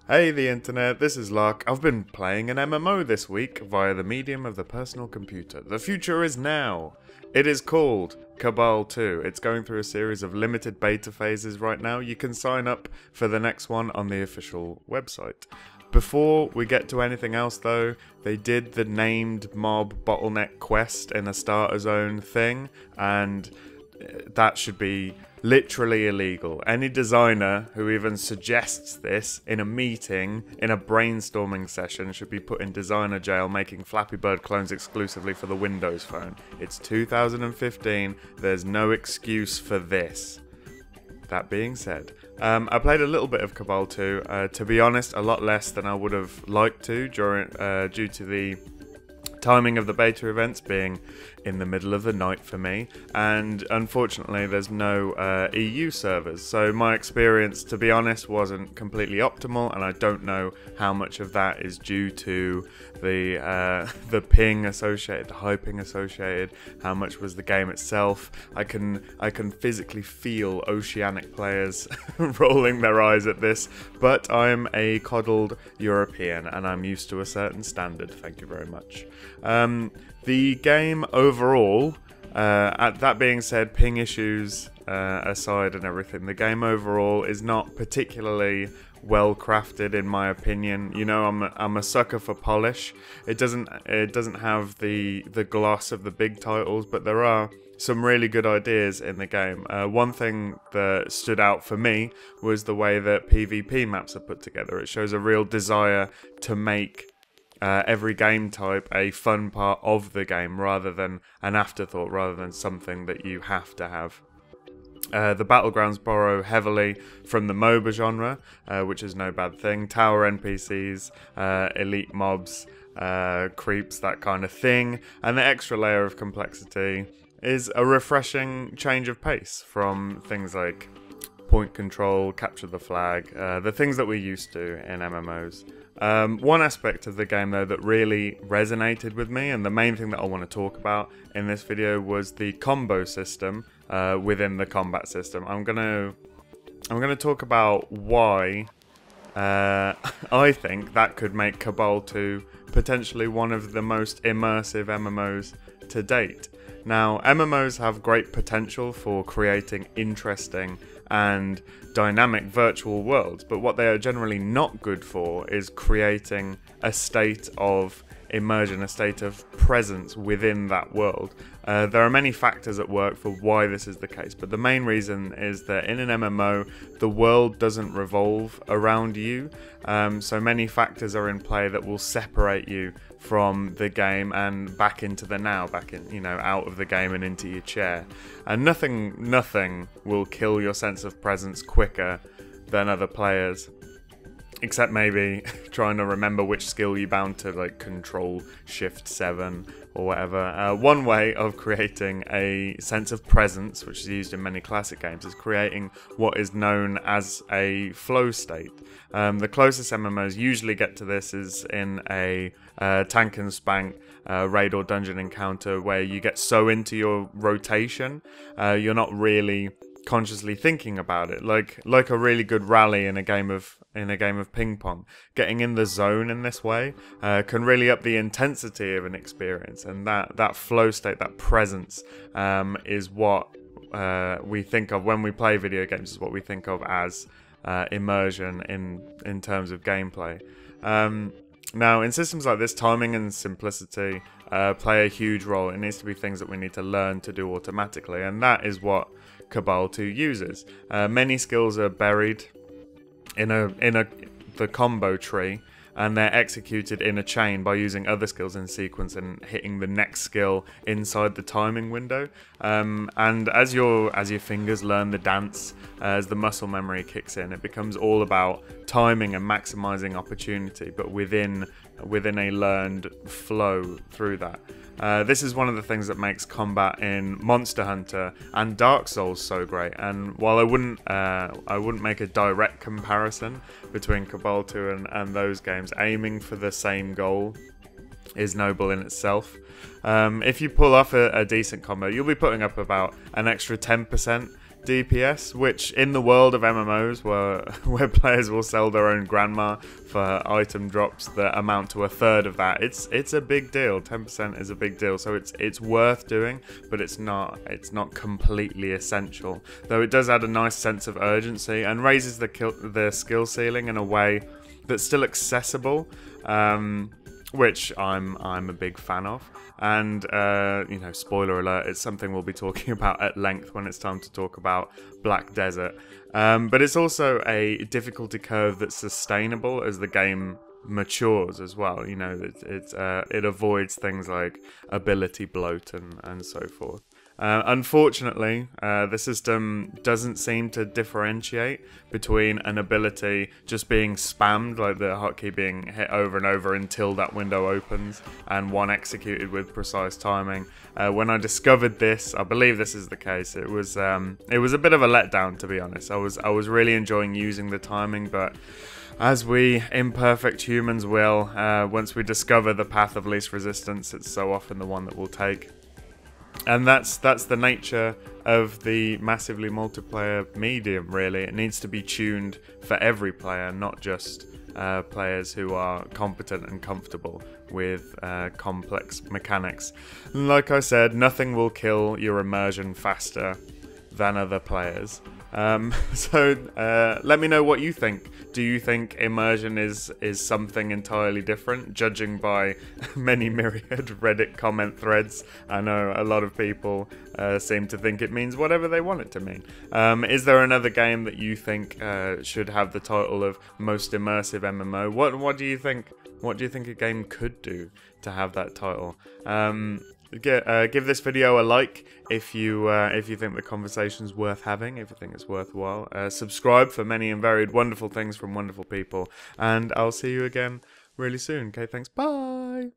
Hey the internet, this is Lark. I've been playing an MMO this week via the medium of the personal computer. The future is now! It is called Cabal 2. It's going through a series of limited beta phases right now. You can sign up for the next one on the official website. Before we get to anything else though, they did the named mob bottleneck quest in a starter zone thing, and that should be literally illegal. Any designer who even suggests this in a meeting, in a brainstorming session, should be put in designer jail making Flappy Bird clones exclusively for the Windows phone. It's 2015, there's no excuse for this. That being said, I played a little bit of Cabal 2, to be honest a lot less than I would have liked to due to the timing of the beta events being in the middle of the night for me, and unfortunately there's no EU servers, so my experience, to be honest, wasn't completely optimal, and I don't know how much of that is due to the ping associated, the high ping associated, how much was the game itself. I can physically feel oceanic players rolling their eyes at this, but I'm a coddled European and I'm used to a certain standard, thank you very much. The game overall, that being said, ping issues aside and everything, the game overall is not particularly well crafted in my opinion. You know, I'm a sucker for polish. It doesn't have the gloss of the big titles, but there are some really good ideas in the game. One thing that stood out for me was the way that PvP maps are put together. It shows a real desire to make every game type a fun part of the game rather than an afterthought, rather than something that you have to have. The battlegrounds borrow heavily from the MOBA genre, which is no bad thing. Tower NPCs, elite mobs, creeps, that kind of thing. And the extra layer of complexity is a refreshing change of pace from things like point control, capture the flag, the things that we're used to in MMOs. One aspect of the game though that really resonated with me, and the main thing that I want to talk about in this video, was the combo system within the combat system. I'm gonna talk about why I think that could make Cabal 2 potentially one of the most immersive MMOs to date. Now, MMOs have great potential for creating interesting and dynamic virtual worlds, but what they are generally not good for is creating a state of immersion, a state of presence within that world. There are many factors at work for why this is the case, but the main reason is that in an MMO, the world doesn't revolve around you, so many factors are in play that will separate you from the game and back into the now, back in, you know, out of the game and into your chair. And nothing will kill your sense of presence quicker than other players. Except maybe trying to remember which skill you bound to, like Control Shift 7 or whatever. One way of creating a sense of presence, which is used in many classic games, is creating what is known as a flow state. The closest MMOs usually get to this is in a tank and spank raid or dungeon encounter, where you get so into your rotation, you're not really consciously thinking about it, like a really good rally in a game of ping pong. Getting in the zone in this way can really up the intensity of an experience, and that flow state, that presence, is what we think of when we play video games, is what we think of as immersion in terms of gameplay. Now, in systems like this, timing and simplicity play a huge role. It needs to be things that we need to learn to do automatically, and that is what Cabal 2 uses. Many skills are buried in the combo tree, and they're executed in a chain by using other skills in sequence and hitting the next skill inside the timing window. And as your fingers learn the dance, as the muscle memory kicks in, it becomes all about timing and maximizing opportunity, but within a learned flow through that. This is one of the things that makes combat in Monster Hunter and Dark Souls so great. And while I wouldn't make a direct comparison between Cabal 2 and those games, aiming for the same goal is noble in itself. If you pull off a decent combo, you'll be putting up about an extra 10% DPS, which in the world of MMOs, where players will sell their own grandma for item drops that amount to a third of that, it's a big deal. 10% is a big deal, so it's worth doing, but it's not completely essential. Though it does add a nice sense of urgency and raises the skill ceiling in a way that's still accessible, which I'm a big fan of. And, you know, spoiler alert, it's something we'll be talking about at length when it's time to talk about Black Desert. But it's also a difficulty curve that's sustainable as the game matures as well. You know, it avoids things like ability bloat and so forth. Unfortunately, the system doesn't seem to differentiate between an ability just being spammed, like the hotkey being hit over and over until that window opens, and one executed with precise timing. When I discovered this, I believe this is the case. It was a bit of a letdown, to be honest. I was really enjoying using the timing, but as we imperfect humans will, once we discover the path of least resistance, it's so often the one that we'll take. And that's the nature of the massively multiplayer medium, really. It needs to be tuned for every player, not just players who are competent and comfortable with complex mechanics. Like I said, nothing will kill your immersion faster than other players. So let me know what you think. Do you think immersion is something entirely different, judging by many myriad Reddit comment threads? I know a lot of people seem to think it means whatever they want it to mean. Is there another game that you think should have the title of most immersive MMO? What do you think? What do you think a game could do to have that title? Give this video a like if you think the conversation's worth having, if you think it's worthwhile. Subscribe for many and varied wonderful things from wonderful people, and I'll see you again really soon. Okay, thanks, bye!